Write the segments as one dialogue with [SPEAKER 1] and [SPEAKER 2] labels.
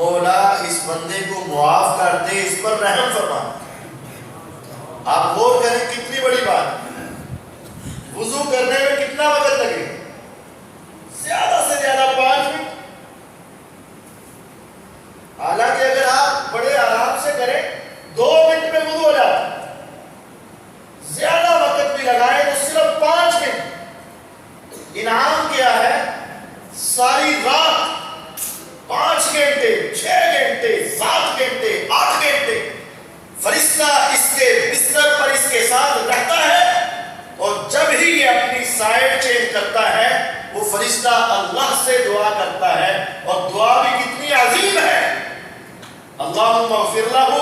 [SPEAKER 1] مولا اس بندے کو معاف کر دے، اس پر رحم فرما۔ آپ غور کریں کتنی بڑی بات، وضو کرنے میں کتنا وقت لگے؟ زیادہ سے زیادہ 5 منٹ۔ حالانکہ اگر آپ بڑے آرام سے کریں 2 منٹ میں وضو ہو جاتا، زیادہ وقت بھی لگائیں تو صرف 5 منٹ۔ انعام کیا ہے؟ ساری رات 5 گھنٹے، 6 گھنٹے، 7 گھنٹے، 8 گھنٹے فرشتہ اس کے بستر پر اس کے ساتھ رہتا ہے، اور جب ہی یہ اپنی سائڈ چینج کرتا ہے وہ فرشتہ اللہ سے دعا کرتا ہے، اور دعا بھی کتنی عظیم ہے، اللہم اغفر لہ،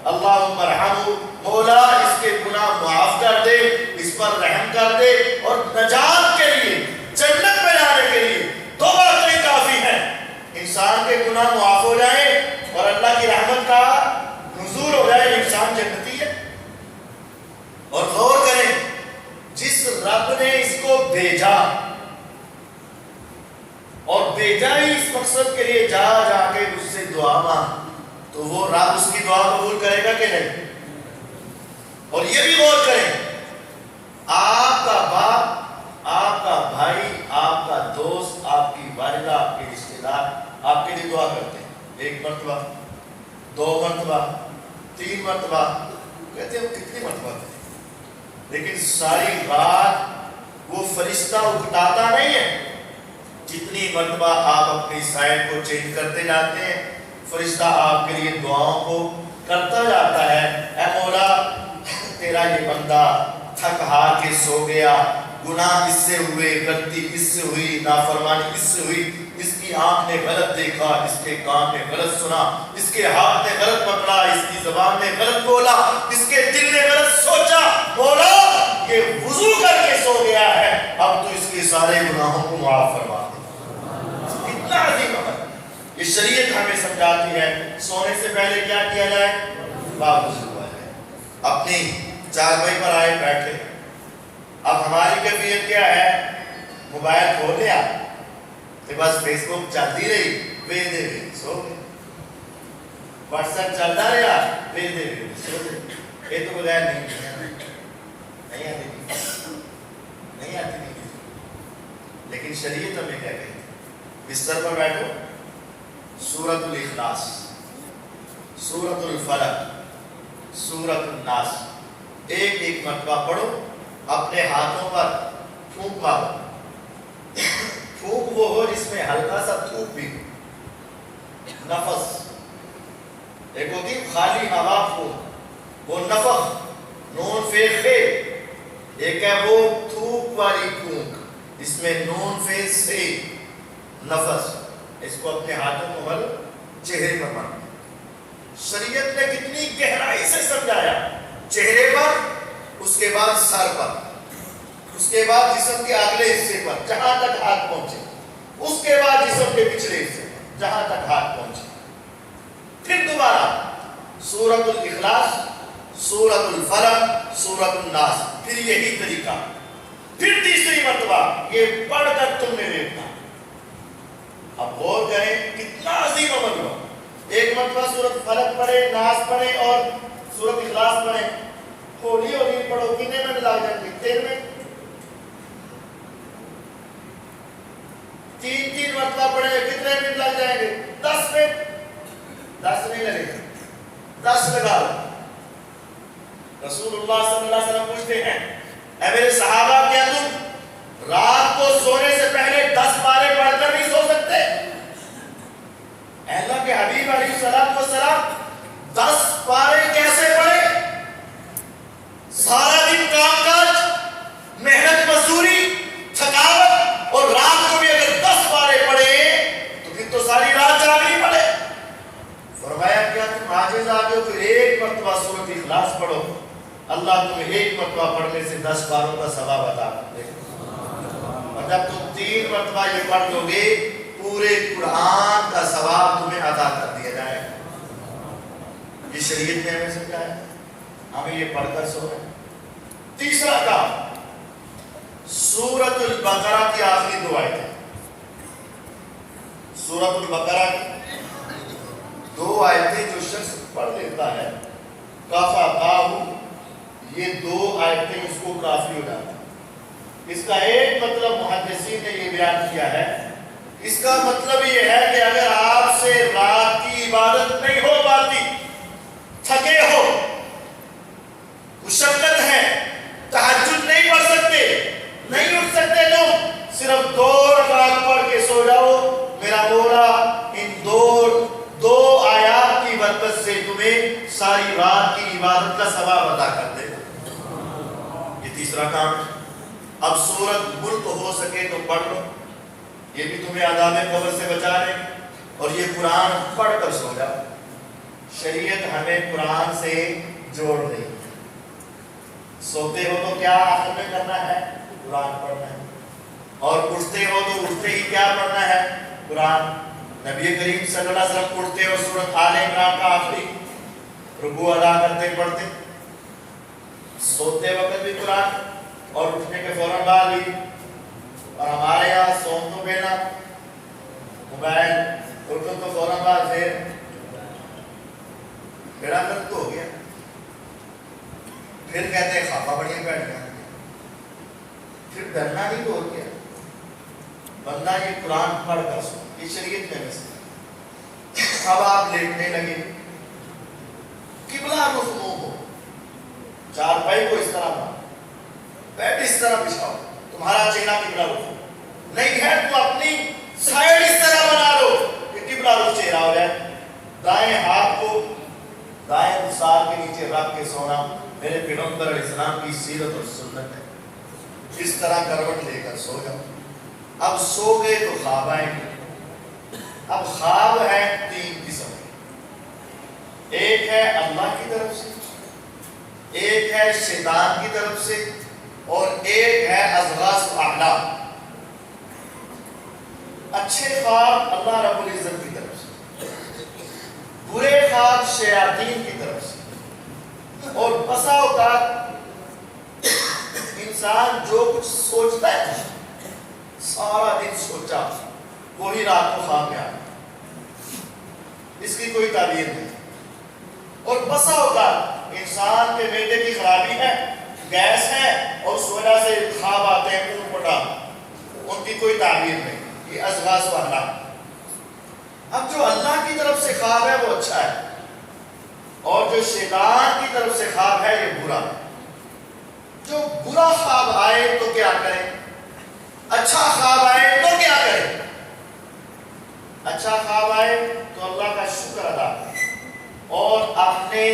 [SPEAKER 1] اللہم ارحمہ، مولا اس کے گناہ معاف کر دے، اس پر رحم کر دے، اور نجات کے لیے، جنت میں جانے کے لیے 2 باتیں کافی ہیں۔ انسان کے گناہ معاف ہو جائیں اور اللہ کی رحمت کا نزول ہو جائے، انسان جنتی ہے۔ اور غور کریں، جس رب نے اس کو بھیجا، اور بھیجا ہی اس مقصد کے لیے، جا جا کے اس سے دعا مانگ، تو وہ رب اس کی دعا قبول کرے گا کہ نہیں؟ اور یہ بھی غور کریں، آپ کا باپ، آپ کا بھائی، آپ کا دوست، آپ کی والدہ، آپ کے رشتے دار آپ کے لیے دعا کرتے ہیں 1 مرتبہ، 2 مرتبہ، 3 مرتبہ، کہتے ہیں وہ کتنی مرتبہ کرتے ہیں، لیکن ساری رات وہ فرشتہ اکٹاتا نہیں ہے۔ جتنی مرتبہ آپ اپنی سائڈ کو چینج کرتے جاتے ہیں، فرشتہ آپ کے لیے دعاؤں کو کرتا جاتا ہے۔ اے مولا تیرا یہ بندہ تھک ہار کے سو گیا، گناہ اس سے ہوئے، غلطی اس سے ہوئی، نافرمانی اس سے ہوئی، اس کی آنکھ نے غلط دیکھا، اس کے کان نے غلط سنا، اس کے ہاتھ نے غلط پکڑا، اس کی زبان نے غلط بولا، اس کے دل نے غلط سوچا، مولا یہ وضو کر کے سو گیا ہے، اب تو اس کے سارے گناہوں کو معاف فرما دے۔ کتنا عظیم عمل! یہ شریعت ہمیں سمجھاتی ہے سونے سے پہلے کیا کیا جائے؟ وضو ہوا جائے۔ اپنی چارپائی پر آئے بیٹھے، اب ہماری کیفیت کیا ہے؟ موبائل کھول لیا تو بس فیس بک چلتی رہی، ویدے سو گئے، واٹس ایپ چلتا رہا، ویدے سو گئے۔ یہ تو بغیر نہیں آتی، لیکن شریعت ہمیں کیا کہتی ہے؟ بستر پر بیٹھو، سورۃ الاخلاص، سورۃ الفلق، سورۃ الناس ایک مرتبہ پڑھو، اپنے ہاتھوں پر پھونک مارو۔ پھونک وہ ہو جس میں ہلکا سا تھوک بھی ہو، نفس۔ ایک ہوتی ہے خالی ہوا پھونک، وہ نفخ، نون فے خے۔ ایک ہے وہ تھوک والی پھونک، اس میں نون فے سے، نفس۔ اس کو اپنے ہاتھوں کو مل، چہرے پر مارو۔ شریعت نے کتنی گہرائی سے سمجھایا، چہرے پر، اس کے بعد سر پر، اس کے بعد جسم کے اگلے حصے پر جہاں تک ہاتھ پہنچے، اس کے بعد جسم کے پچھلے حصے پر جہاں تک ہاتھ پہنچے۔ پھر دوبارہ سورۃ الاخلاص، سورۃ الفلق، سورۃ الناس، پھر یہی طریقہ، پھر تیسری مرتبہ یہ پڑھ کر تم نے دیکھنا۔ اب غور کریں کتنا عظیم عمل ہوا۔ ایک مرتبہ سورۃ فلق پڑھے، ناس پڑھے اور سورۃ اخلاص پڑھے، ہولی ہولی پڑھو، کتنے منٹ لگ جائیں گے؟ 13 منٹ۔ 3 مرتبہ پڑھے، کتنے منٹ لگ جائیں گے؟ 10 منٹ۔ 10 نہیں لگے گا، 10 لگا لو۔ رسول اللہ صلی اللہ علیہ وسلم پوچھتے ہیں، اے میرے صحابہ کیا تم رات کو سونے سے پہلے 10 پارے پڑھ کر نہیں سو سکتے؟ اے اللہ کے حبیب علیہ السلام 10 پارے کیسے پڑھے؟ سارا دن کام کاج، محنت مزدوری، تھکاوٹ، اور رات کو بھی اگر 10 پارے پڑھے تو پھر تو ساری رات جاگنی پڑے۔ فرمایا کیا تم عاجز آ گئے؟ پھر 1 مرتبہ سورۃ اخلاص پڑھو، اللہ تمہیں 1 مرتبہ پڑھنے سے 10 پاروں کا ثواب عطا کر دے گا۔ اور جب تم 3 مرتبہ یہ پڑھ لو گے، پورے قرآن کا ثواب تمہیں عطا کر دیا جائے گا۔ یہ شریعت نے ہمیں سمجھایا، ہمیں یہ پڑھ کر سو رہے ہیں۔ تیسرا کام، سورۃ البقرہ کی آخری 2 آیتیں، سورۃ البقرہ کی دو آیتیں جو شخص پڑھ لیتا ہے کافاتاہو، یہ دو آیتیں اس کو کافی ہو جاتا ہے۔ اس کا ایک مطلب محدثین نے یہ بیان کیا ہے، اس کا مطلب یہ ہے کہ اگر آپ سے رات کی عبادت نہیں ہو پاتی، تھکے ہو، مشقت ہے، تہجد نہیں پڑھ سکتے، نہیں اٹھ سکتے، تم صرف 2 رکعت پڑھ کے سو جاؤ، میرا مولا ان دو آیات کی برکت سے تمہیں ساری رات کی عبادت کا ثواب عطا کر دے گا۔ یہ تیسرا کام ہے۔ اب سورت ملک ہو سکے تو پڑھ لو، یہ بھی تمہیں عذاب قبر سے بچا لے، اور یہ قرآن پڑھ کر سو جاؤ۔ شریعت ہمیں قرآن سے جوڑ رہی ہے۔ سوتے ہو تو کیا آخر میں کرنا ہے؟ قرآن پڑھنا ہے، اور اٹھتے ہو تو اٹھتے ہی کیا پڑھنا ہے؟ قرآن۔ نبی کریم صلی اللہ علیہ وسلم اٹھتے اور سورۃ آل عمران کا آخری رکوع ادا کرتے پڑھتے، سوتے وقت بھی قرآن اور اٹھنے کے فوراً بعد بھی۔ اور ہمارے یہاں سون تو پہنا موبائل، اٹھو تو فوراً بعد پھر بیڑا گرد تو ہو گیا، پھر کہتے ہیں خافا بڑھیا بیٹھ گیا، پھر ڈرنا نہیں تو ہو گیا۔ بندہ یہ قرآن پڑھ کر سو، یہ شریعت میں مثلا۔ اب آپ لیٹنے لگے، قبلہ رخ منہ ہو، چارپائی کو اس طرح بنا، بیڈ اس طرح بچھاؤ، تمہارا چہرہ قبلہ رخ ہو، نہیں ہے تو اپنی سائیڈ اس طرح بنا لو کہ قبلہ رخ چہرہ ہو جائے۔ دائیں ہاتھ کو دائیں دسار کے نیچے رکھ کے سونا میرے پیغمبر علیہ السلام کی سیرت اور سنت ہے۔ اس طرح کروٹ لے کر سو جاؤ۔ اب سو گئے تو خواب آئیں گے۔ اب خواب ہے 3 قسم، ایک ہے اللہ کی طرف سے، ایک ہے شیطان کی طرف سے، اور ایک ہے اضغاث و احلام۔ اچھے خواب اللہ رب العزت کی طرف سے، برے خواب شیاطین کی طرف سے۔ اور بسا اوقات انسان جو کچھ سوچتا ہے سارا دن سوچا وہی رات کو خواب میں آ گیا، اس کی کوئی تعبیر نہیں۔ اور بسا اوقات انسان کے معدے کی خرابی ہے، گیس ہے، اور اس وجہ سے خواب آتے ہیں اونٹ پٹا، ان کی کوئی تعبیر نہیں۔ یہ اضغاث و احلام۔ اب جو اللہ کی طرف سے خواب ہے وہ اچھا ہے، اور جو شیطان کی طرف سے خواب ہے یہ برا۔ جو برا خواب آئے تو کیا کریں، اچھا خواب آئے تو کیا کریں؟ اچھا خواب آئے تو اللہ کا شکر ادا کریں، اور اپنے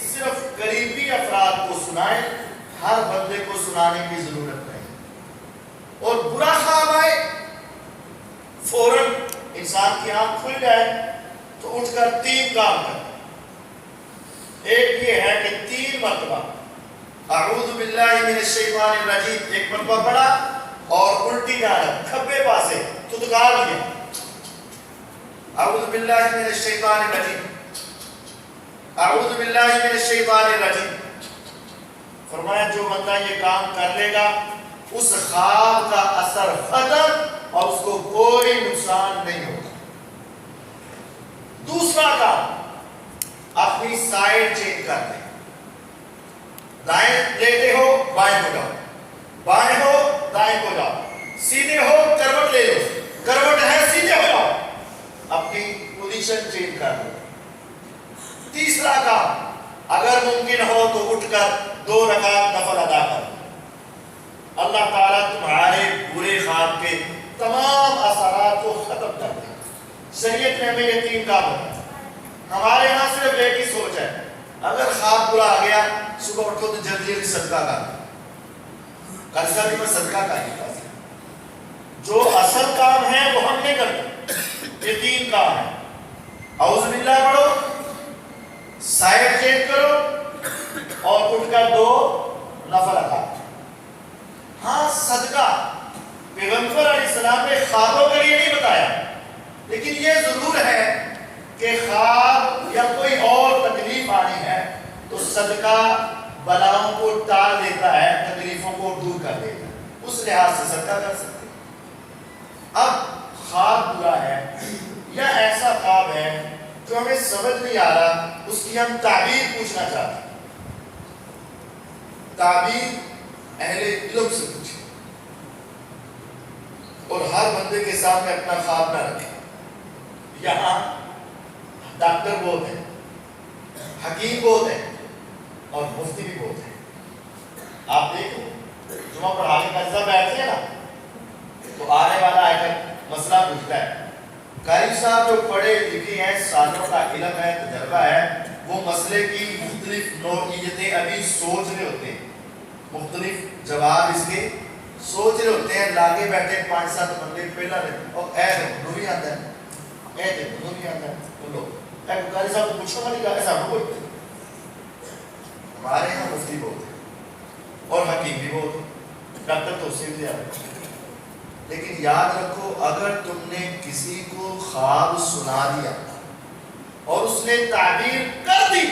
[SPEAKER 1] صرف قریبی افراد کو سنائیں، ہر بندے کو سنانے کی ضرورت نہیں۔ اور برا خواب آئے فوراً انسان کی آنکھ کھل جائے تو اٹھ کر 3 کام کریں۔ ایک یہ ہے کہ 3 مرتبہ اعوذ باللہ من الشیطان الرجیم ایک مرتبہ پڑھا، اور الٹی جانب کھبے پاسے تدکار دیا، اعوذ باللہ من الشیطان الرجیم، اعوذ باللہ من الشیطان الرجیم۔ فرمایا جو بندہ یہ کام کر لے گا اس خواب کا اثر ختم، اور اس کو کوئی نقصان نہیں ہوگا۔ دوسرا کام، اپنی سائیڈ چینج کر دیں، دائیں لیتے ہو بائیں ہو جاؤ، بائیں ہو دائیں ہو جاؤ، سیدھے ہو کروٹ لے لو، کروٹ ہے سیدھے ہو جاؤ، اپنی پوزیشن چینج کر دو۔ تیسرا کام، اگر ممکن ہو تو اٹھ کر 2 رکعت نفل ادا کرو۔ اللہ تعالیٰ تمہارے برے خواب کے تمام اثرات کو ختم کر دے۔ شریعت نے ہمیں یہ 3 کام بتایا۔ ہمارے یہاں صرف ایک ہی سوچ ہے، اگر خواب برا آ گیا صبح اٹھو تو جلدی جلدی صدقہ کر بھی میں صدقہ کا ہی پاس۔ جو اصل کام ہے وہ ہم نہیں کرتے۔ یہ 3 کام ہے، اعوذ باللہ پڑھو، سائیڈ چینج کرو، اور اٹھ کر 2 نفل ادا کرو۔ ہاں صدقہ پیغمبر علیہ السلام نے خوابوں کے لیے نہیں بتایا، لیکن یہ ضرور ہے کہ خواب یا کوئی اور تکلیف آنی ہے تو صدقہ بلاؤں کو ٹال دیتا ہے، تکلیفوں کو دور کر دیتا ہے، اس لحاظ سے صدقہ کر سکتے ہیں۔ اب خواب برا ہے یا ایسا خواب ہے جو ہمیں سمجھ نہیں آ رہا اس کی ہم تعبیر پوچھنا چاہتے ہیں. تعبیر اہل علم سے پوچھیں اور ہر بندے کے سامنے اپنا خواب نہ رکھیں. یہاں ڈاکٹر بہت ہیں, حکیم بہت ہیں اور مفتی بھی بہت ہیں. آپ دیکھو جمعہ پڑھانے کا جب بیٹھتے ہیں نا تو آنے والا آ کر مسئلہ پوچھتا ہے. قاری صاحب جو پڑھے لکھے ہیں, سالوں کا علم ہے, تجربہ ہے, وہ مسئلے کی مختلف نوعیتیں ابھی سوچ رہے ہوتے ہیں, مختلف جواب اس کے سوچ رہے ہوتے ہیں. لاگے بیٹھے 5-7 بندے پہلا رہے اور اے دیکھو بھی آتا ہے, اے دیکھو بھی آتا ہے, بولو اے قاری صاحب کو پوچھو نہیں, ایسا نہ کوئی. ہمارے یہاں مفتی بہت ہے اور حکیم بھی بہت ہے, ڈاکٹر تو اس سے بھی زیادہ. لیکن یاد رکھو, اگر تم نے کسی کو خواب سنا دیا اور اس نے تعبیر کر دی,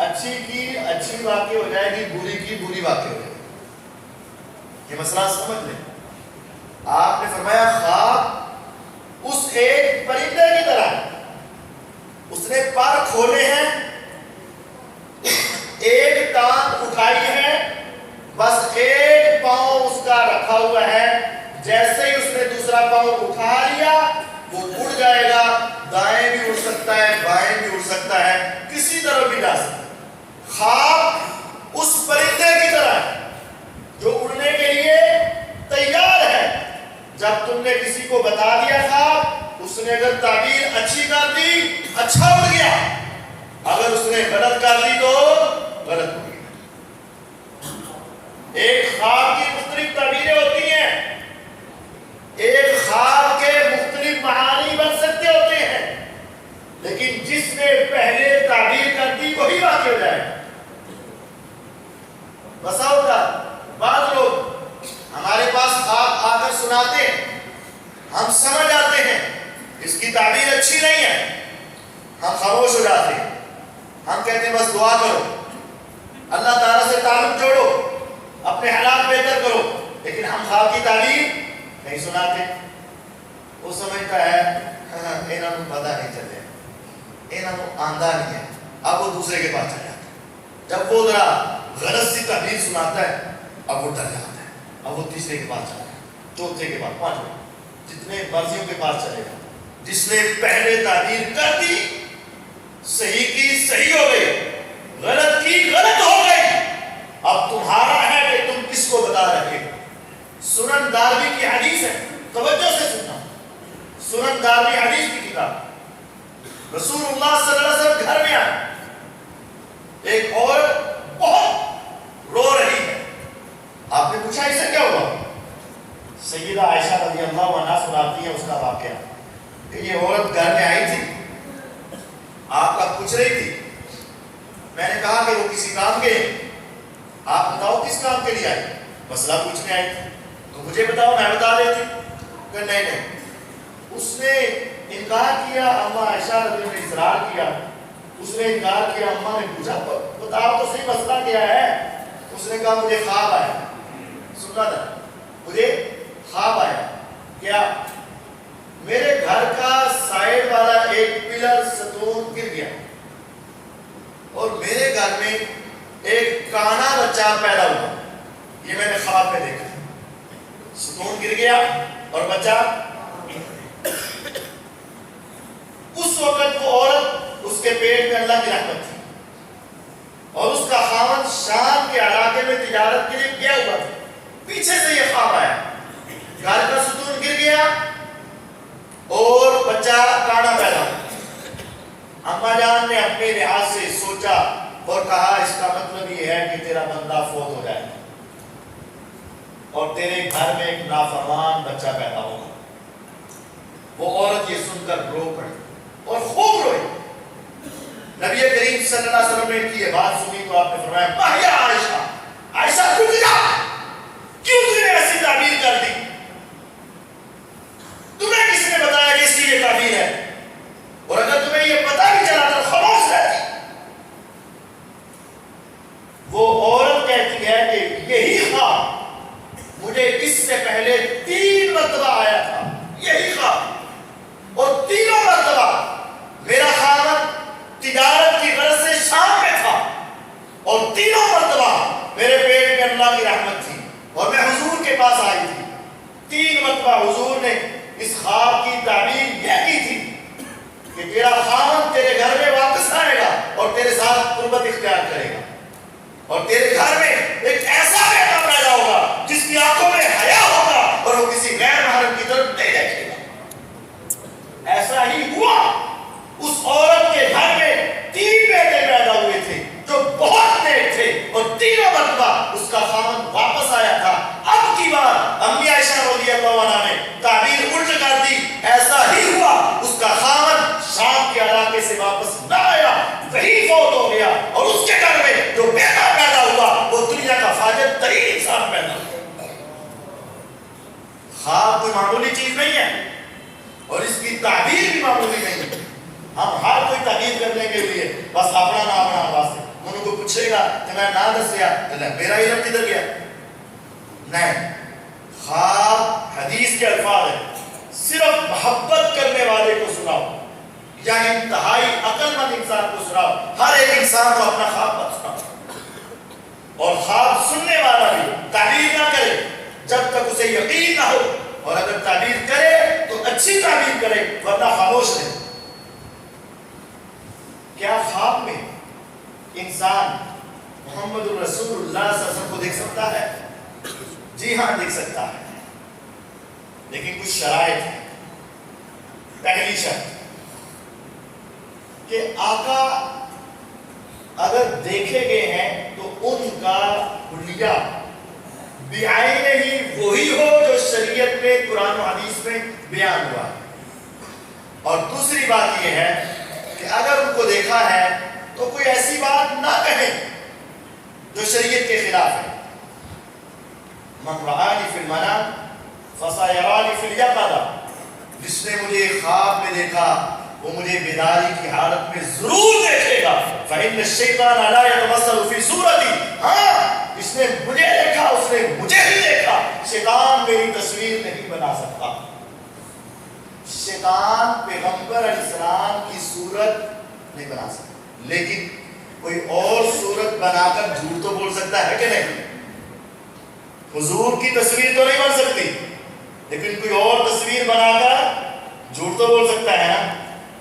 [SPEAKER 1] اچھی کی اچھی واقع ہو جائے گی, بری کی بری واقع ہو جائے گی. یہ مسئلہ سمجھ لیں. آپ نے فرمایا خواب اس ایک پرندے کی طرح, اس نے پر کھولے ہیں, ایک ٹانگ اٹھائی ہے, بس ایک پاؤں اس کا رکھا ہوا ہے. جیسے ہی اس نے دوسرا پاؤں اٹھا لیا وہ اڑ جائے گا, دائیں بھی اڑ سکتا ہے, بائیں بھی اڑ سکتا ہے, کسی طرف بھی جا سکتا ہے. خواب اس پرندے کی طرح ہے جو اڑنے کے لیے تیار ہے. جب تم نے کسی کو بتا دیا خواب, اس نے اگر تعبیر اچھی کر دی اچھا اڑ گیا, اگر اس نے غلط کر دی تو غلط ہو گیا. ایک خواب کی مختلف تعبیریں ہوتی ہیں, ایک خواب کے مختلف معانی بن سکتے ہوتے ہیں, لیکن جس نے پہلے تعبیر کر دی وہی واقع ہو جائے. بسا ہوتا بعض لوگ ہمارے پاس خواب آ کر سناتے ہیں, ہم سمجھ آتے ہیں اس کی تعبیر اچھی نہیں ہے, ہم خاموش ہو جاتے ہیں. ہم کہتے ہیں بس دعا کرو, اللہ تعالیٰ سے تعلق جوڑو, اپنے حالات بہتر کرو, لیکن ہم خواب کی تعبیر نہیں سناتے. وہ سمجھتا ہے انہوں نے پتا نہیں چلے, انہوں نے آندہ نہیں ہے, اب وہ دوسرے کے پاس چل جاتا ہے. جب وہ ذرا غلط سی تعبیر سناتا ہے اب وہ ڈر جاتا ہے, اب وہ تیسرے کے پاس چلا جاتا ہے, چوتھے کے پاس, پانچویں, جتنے مرضیوں کے پاس چلے گا. جس نے پہلے تعبیر کر دی, صحیح کی صحیح ہو گئی, غلط کی غلط ہو گئی, اب تمہارا ہے کہ تم کس کو بتا رہے ہو. سنن داروی کی حدیث ہے, توجہ سے سننا. سنن داروی حدیث کی کتاب, رسول اللہ صلی اللہ علیہ وسلم گھر میں آئے, ایک عورت بہت رو رہی ہے. آپ نے پوچھا اسے کیا ہوا؟ سیدہ عائشہ رضی اللہ عنہا سناتی ہے اس کا واقعہ کہ یہ عورت گھر میں آئی تھی, آپ کا پوچھ رہی تھی. میں نے کہا کہ وہ کسی کام کے, آپ بتاؤ کس کام کے لیے آئی؟ مسئلہ پوچھنے آئی تھی. تو مجھے بتاؤ, میں بتا دیتی. کہ نہیں نہیں, اس نے انکار کیا. اماں عائشہ رضی اللہ نے اصرار کیا, اس نے انکار کیا. اماں نے پوچھا بتاؤ تو صحیح مسئلہ کیا ہے؟ اس نے کہا مجھے خواب آیا. سننا تھا, مجھے خواب آیا. کیا؟ میرے گھر کا سائڈ والا ایک پلر ستون گر گیا اور میرے گھر میں ایک کانا بچہ پیدا ہوا. یہ میں نے خواب میں دیکھا. ستون گر گیا اور بچہ. اس وقت وہ عورت, اس کے پیٹ میں اللہ کی رحمت تھی اور اس کا خاوند شام کے علاقے میں تجارت کے لیے گیا ہوا تھا. پیچھے سے یہ خواب آیا, گھر کا ستون گر گیا اور بچہ کانا پیدا ہوا. اماں جان نے اپنے لحاظ سے سوچا اور کہا اس کا مطلب یہ ہے کہ تیرا بندہ فوت ہو جائے گا اور تیرے گھر میں ایک نافرمان بچہ پیدا ہوگا. وہ عورت یہ سن کر رو پڑی اور خوب روئی. نبی کریم صلی اللہ علیہ وسلم نے کی یہ بات سنی تو آپ نے فرمایا ماہیا عائشہ, عائشہ رک جا, کیوں تم نے ایسی تعبیر کر دی؟ تمہیں کس نے بتایا کہ اس کی یہ تعبیر ہے؟ اور اگر تمہیں یہ پتہ بھی چلا تو خاموش رہتی. وہ عورت کہتی ہے کہ یہی خواب مجھے اس سے پہلے 3 مرتبہ آیا تھا, یہی خواب, اور تینوں مرتبہ مرتبہ حضور نے اس خواب کی تعبیر یہ کی تھی کہ تیرا خاوند تیرے گھر میں واپس آئے گا اور تیرے ساتھ قربت اختیار کرے گا، اور تیرے گھر میں ایک ایسا بیٹا پیدا ہوگا جس کی آنکھوں میں حیا ہوگا اور وہ کسی غیر محرم کی طرف نہیں دیکھے گا۔ ایسا ہی ہوا، اس عورت کے گھر میں 3 بیٹے پیدا ہوئے تھے جو بہت نیک تھے، اور تینوں مرتبہ اس کا خاوند واپس آیا تھا۔ اب کی بار امی عائشہ رضی اللہ عنہا نے تعبیر الٹ کر دی، ایسا ہی ہوا، اس کا خاوند شام کے علاقے سے واپس نہ آیا، وہی فوت ہو گیا، اور اس کے گھر میں جو بیٹا پیدا ہوا وہ دنیا کا فاجر ترین انسان پیدا ہوا۔ خواب کوئی معمولی چیز نہیں ہے، اور اس کی تعبیر بھی معمولی نہیں ہے۔ ہم ہر کوئی تعبیر کرنے کے لیے بس اپنا نام بنا واسطے انہوں کو پوچھے گا کہ میں نہ دسیا تو میرا علم کدھر گیا؟ نہیں، خواب حدیث کے الفاظ ہے، صرف محبت کرنے والے کو سناؤ یا انتہائی عقل مند انسان کو سناؤ، ہر ایک انسان کو اپنا خواب مت سناؤ۔ اور خواب سننے والا بھی تعبیر نہ کرے جب تک اسے یقین نہ ہو، اور اگر تعبیر کرے تو اچھی تعبیر کرے ورنہ خاموش رہے۔ کیا خواب میں انسان محمد الرسول اللہ صلی اللہ علیہ وسلم کو دیکھ سکتا ہے؟ جی ہاں دیکھ سکتا ہے، لیکن کچھ شرائط ہیں۔ پہلی شرط کہ آقا اگر دیکھے گئے ہیں تو ان کا حلیہ بعینہ ہی وہی ہو جو شریعت میں قرآن و حدیث میں بیان ہوا ہے۔ اور دوسری بات یہ ہے کہ اگر ان کو دیکھا ہے تو کوئی ایسی بات نہ کہیں جو شریعت کے خلاف ہے۔ من رآنی فی المنام فسیرانی فی الیقظہ، جس نے مجھے خواب میں دیکھا وہ مجھے بیداری کی حالت میں ضرور دیکھے گا۔ فإن الشیطان لا یتمثل فی صورتی، ہاں جس نے مجھے دیکھا اس نے مجھے ہی دیکھا، شیطان میری تصویر نہیں بنا سکتا۔ شیطان پیغمبر علیہ السلام کی صورت نہیں بنا سکتا، لیکن کوئی اور صورت بنا کر جھوٹ تو بول سکتا ہے کہ نہیں؟ حضور کی تصویر تو نہیں بن سکتی، لیکن کوئی اور تصویر بنا کر جھوٹ تو بول سکتا ہے نا۔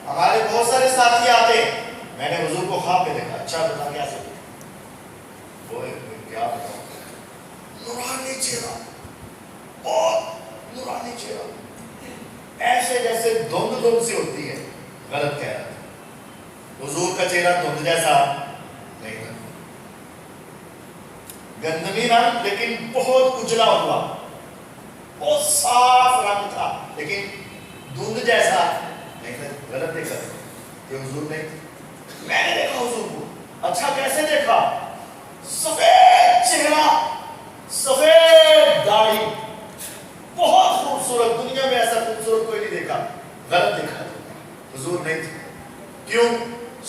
[SPEAKER 1] ہمارے بہت سارے ساتھی آتے ہیں، میں نے حضور کو خواب میں دیکھا، اچھا بتا کیا سے وہ کیا بتاؤں، نورانی چہرہ، بہت نورانی چہرہ، ایسے جیسے دھند دھند سی ہوتی ہے۔ غلط کہہ رہا تھا، حضور کا چہرہ دھند جیسا نہیں تھا، گندمی رنگ لیکن بہت اجلا ہوا، بہت صاف رنگ تھا لیکن دھند جیسا نہیں تھا۔ غلط دیکھا کہ حضور نہیں تھے، میں نے دیکھا حضور کو۔ اچھا کیسے دیکھا؟ سفید چہرہ، سفید داڑھی، بہت خوبصورت، دنیا میں ایسا خوبصورت کوئی نہیں دیکھا۔ غلط دیکھا، حضور نہیں تھے۔ کیوں؟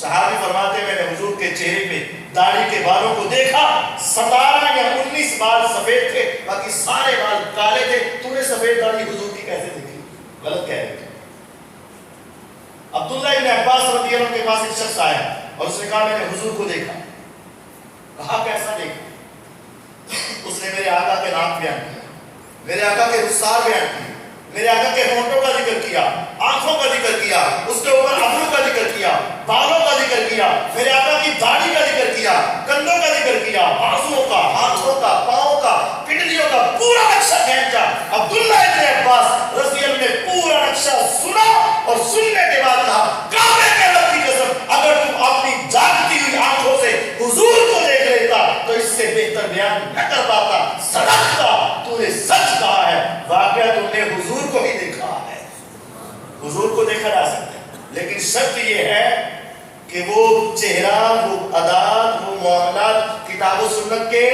[SPEAKER 1] صحابی فرماتے ہیں میں نے حضور کے چہرے پہ داڑھی کے بالوں کو دیکھا، 17 یا 19 بال سفید تھے، باقی سارے بال کالے تھے۔ تو نے سفید داڑھی حضور کی کیسے دیکھی؟ غلط کہہ رہے تھے۔ عبداللہ ابن عباس رضی اللہ عنہ کے پاس ایک شخص آیا اور اس نے کہا میں نے حضور کو دیکھا۔ کہا کیسا دیکھا؟ اس نے میرے آقا کے نام بیان کیا، میرے آقا کے رخسار بیان کیے، میرے آقا کے ہونٹوں کا ذکر کیا، آنکھوں کا ذکر کیا، اس کے اوپر ابرو کا ذکر کیا، بالوں کا ذکر کیا، میرے آقا کی داڑھی کا ذکر کیا، کندھوں کا ذکر کیا، بازوؤں کا، ہاتھوں کا، پاؤں کا، پنڈلیوں کا پورا نقشہ کھینچا۔ عبداللہ ابن عباس رضی اللہ عنہ نے پورا نقشہ سنا اور سننے کے بعد کہا کعبے کے رب کی قسم اگر تم اپنی جاگتی ہوئی آنکھوں سے حضور کو دیکھ لیتا تو اس سے بہتر بیان نہ کر پاتا۔ صدقتا، تو نے سچ کہا ہے، واقعہ تم نے حضور کو ہی دیکھا ہے۔ حضور کو دیکھا جا سکتا ہے، لیکن شرط یہ ہے کہ وہ چہرہ، وہ عادات، وہ معاملات کتاب و سنت کے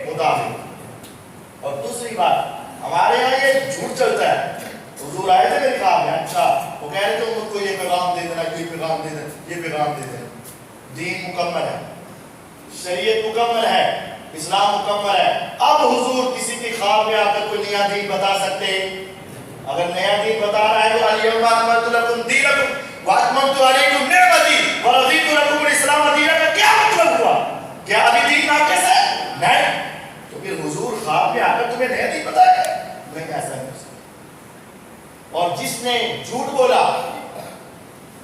[SPEAKER 1] مطابق۔ اور دوسری بات ہمارے یہاں یہ جھوٹ چلتا ہے، حضور آئے تھے میرے خواب میں، اچھا وہ کہہ رہے تھے امت کو یہ پیغام دے دینا، یہ پیغام دے دینا، یہ پیغام دے دینا۔ دین مکمل ہے، شریعت مکمل ہے، اسلام مکمل ہے۔ اب حضور کسی کے خواب میں آ کر کوئی نیا دین بتا سکتے؟ اگر نیا دین بتا رہا ہے تو الیوم اکملت لکم دینکم واتممت علیکم نعمتی ورضیت لکم الاسلام دینا کا کیا مطلب ہوا؟ کیا ابھی دین ناقص ہے؟ نہیں۔ تو پھر حضور خواب میں آ کر تمہیں نیا دین بتایا؟ نہیں، ایسا نہیں ہو سکتا۔ اور جس نے جھوٹ بولا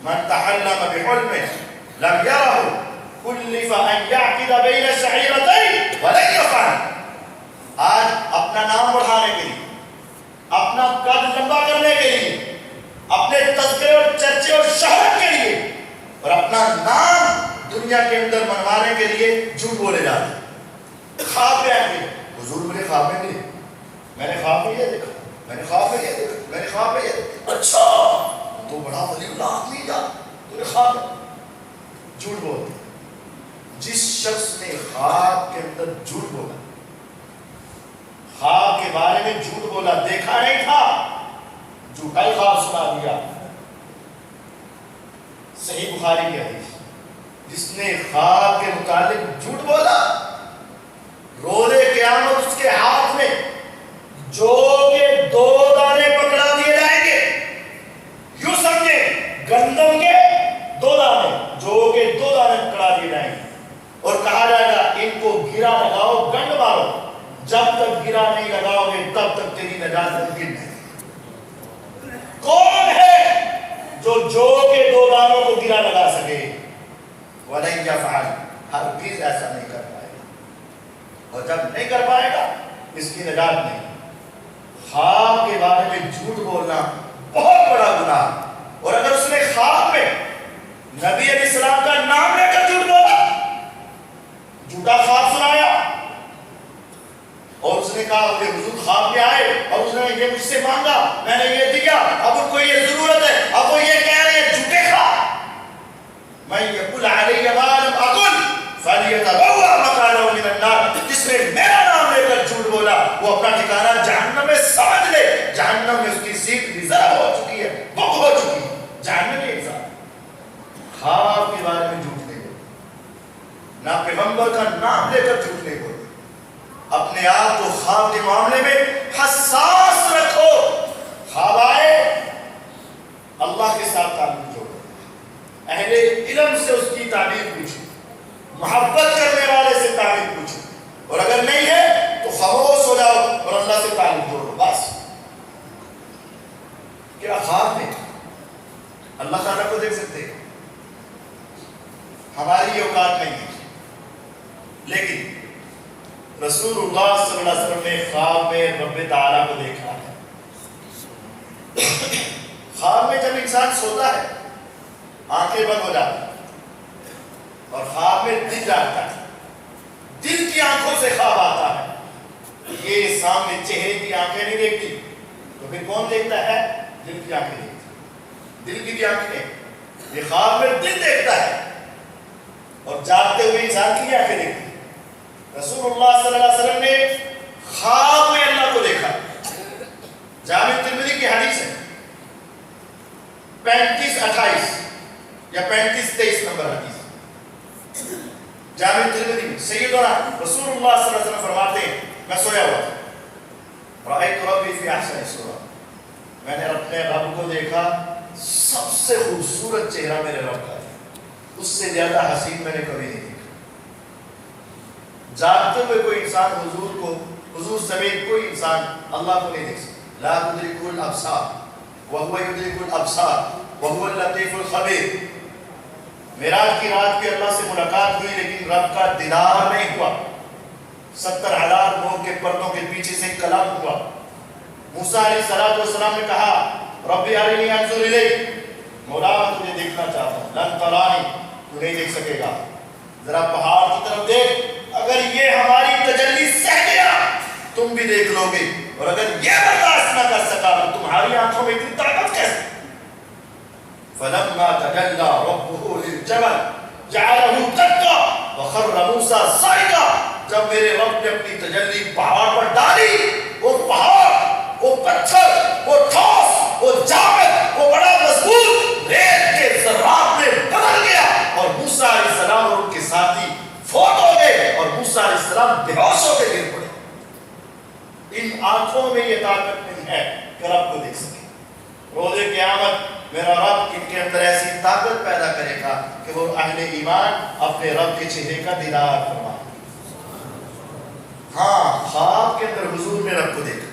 [SPEAKER 1] من تحلم بعلم لم يره كلف ان يعقد بين الشعيرتين ولن يفعل. آج اپنا نام بڑھانے کے لیے، اپنا قد لمبا کرنے کے لیے، اپنے تذکرے اور چرچے اور شہرت کے لیے اور اپنا نام دنیا کے اندر منوانے کے لیے جھوٹ بولے جاتے ہیں. خواب میں آئیں گے، حضور مجھے خواب میں ملے، میں نے خواب میں یہ دیکھا، میں نے خواب میں یہ دیکھا، میں نے خواب میں یہ دیکھا. اچھا تو بڑا ولی اللہ آدمی جا تو نے خواب میں. جھوٹ بولتے. جس شخص نے خواب کے اندر جھوٹ بولا، خواب کے بارے میں جھوٹ بولا، دیکھا نہیں تھا، جھوٹا ہی خواب سنا دیا. صحیح بخاری کی حدیث، جس نے خواب کے متعلق جھوٹ بولا، روز قیامت اس کے ہاتھ میں جو کہ 2 دانے پکڑا دیے جائیں گے. یوں سمجھے گندم کے 2 دانے، جو کہ 2 دانے پکڑا دیے جائیں گے اور کہا جائے گا ان کو گرا لگاؤ، گنڈ مارو. جب تک گرا نہیں لگاؤ گے تب تک تیری نجات ممکن نہیں. کون ہے جو کے 2 دانوں کو گرا لگا سکے؟ وَلَن يَفْعَلْ، ہرگز ایسا نہیں کر پائے گا. اور جب نہیں کر پائے گا اس کی نجات نہیں. خواب کے بارے میں جھوٹ بولنا بہت بڑا گناہ. اور اگر اس نے خواب میں نبی علیہ السلام کا نام لے کر جھوٹ بولا، جھوٹا خواب سنایا اور اس نے کہا کہ حضور خواب میں آئے اور اس نے یہ مجھ سے مانگا، میں نے یہ دیا، اب ان کو یہ ضرورت ہے، اب وہ یہ کہہ رہے ہیں جھوٹے خواب. میں یقول علیہ ما لم اقل فلیتبوأ مقعدہ من النار. جس نے میرا نام لے کر جھوٹ بولا وہ اپنا ٹھکانہ جہنم میں سمجھ لے. جہنم میں اس کی سیٹ ریزرو ہو چکی ہے، بک ہو چکی ہے. جہنم میں انسان خواب کے بارے میں جھوٹ نہیں بولے، نہ پیغمبر کا نام لے کر جھوٹ نہیں بولے. اپنے آپ کو خواب کے معاملے میں حساس رکھو. خواب آئے اللہ کے ساتھ تعلق جوڑو، اہل علم سے اس کی تعبیر پوچھو، محبت کرنے والے سے تعلق پوچھو، اور اگر نہیں ہے تو خاموش ہو جاؤ اور اللہ سے تعلق جوڑو. بس. کیا خواب میں اللہ تعالیٰ کو دیکھ سکتے ہیں؟ ہماری یہ اوقات نہیں ہے، لیکن رسول اللہ صلی اللہ علیہ وسلم نے خواب میں رب تعالیٰ کو دیکھا ہے. خواب میں جب انسان سوتا ہے آنکھیں بند ہو جاتی اور خواب میں دل جاگتا ہے، دل کی آنکھوں سے خواب آتا ہے. یہ سامنے چہرے کی آنکھیں نہیں دیکھتی تو پھر کون دیکھتا ہے؟ دل کی آنکھیں دیکھتی. دل کی بھی آنکھیں، یہ خواب میں دل دیکھتا ہے اور جاگتے ہوئے انسان کی آنکھیں دیکھتی. رسول اللہ صلی اللہ علیہ وسلم نے خواب میں اللہ کو دیکھا. جامع ترمذی کی حدیث ہے 3528 یا 3523 نمبر حدیث. جامع ترمذی میں سیدنا رسول اللہ صلی اللہ علیہ وسلم فرماتے ہیں میں سویا ہوا تھا، رأیت ربی فی احسن صورۃ، میں نے اپنے رب کو دیکھا سب سے خوبصورت چہرہ میرے رب کا ہے، اس سے زیادہ حسین میں نے کبھی نہیں دیکھا. جاگتے ہوئے کوئی انسان حضور سمیت کوئی انسان اللہ کو نہیں دیکھ سکتا. لا تدرکہ الابصار وہو یدرک الابصار وہو اللطیف الخبیر. معراج کی رات کے اللہ سے ملاقات ہوئی لیکن رب کا دیدار نہیں ہوا. 70,000 نور کے پردوں کے پیچھے سے کلام ہوا. موسیٰ علیہ السلام نے کہا ربی ارنی انظر الیک، مولا میں تجھے دیکھنا چاہتا ہوں. لن ترانی، تو نہیں دیکھ سکے گا. ذرا پہاڑ کی طرف دیکھ، اگر یہ ہماری تجلی سہ گیا تم بھی دیکھ لو گے، اور اگر یہ برداشت نہ کر سکا تو تمہاری آنکھوں میں اتنی طاقت کیسے؟ فلما تجلى ربه للجبل جعله دكا وخر موسى صعقا. جب میرے رب نے اپنی تجلی پہاڑ پر ڈالی، وہ پہاڑ، وہ پتھر، وہ ٹھوس، وہ جامد، وہ بڑا مضبوط ریت کے ذرات میں بدل گیا اور موسیٰ علیہ السلام اور ان کے ساتھی فوت ہو گئے اور موسیٰ علیہ السلام بے ہوش ہو کے گر پڑے. ان آنکھوں میں یہ طاقت نہیں ہے کہ رب کو دیکھ سکے. روز قیامت میرا رب ان کے اندر ایسی طاقت پیدا کرے گا کہ وہ اہل ایمان اپنے رب کے چہرے کا دیدار فرمائیں. ہاں خواب کے اندر حضور نے رب کو دیکھا.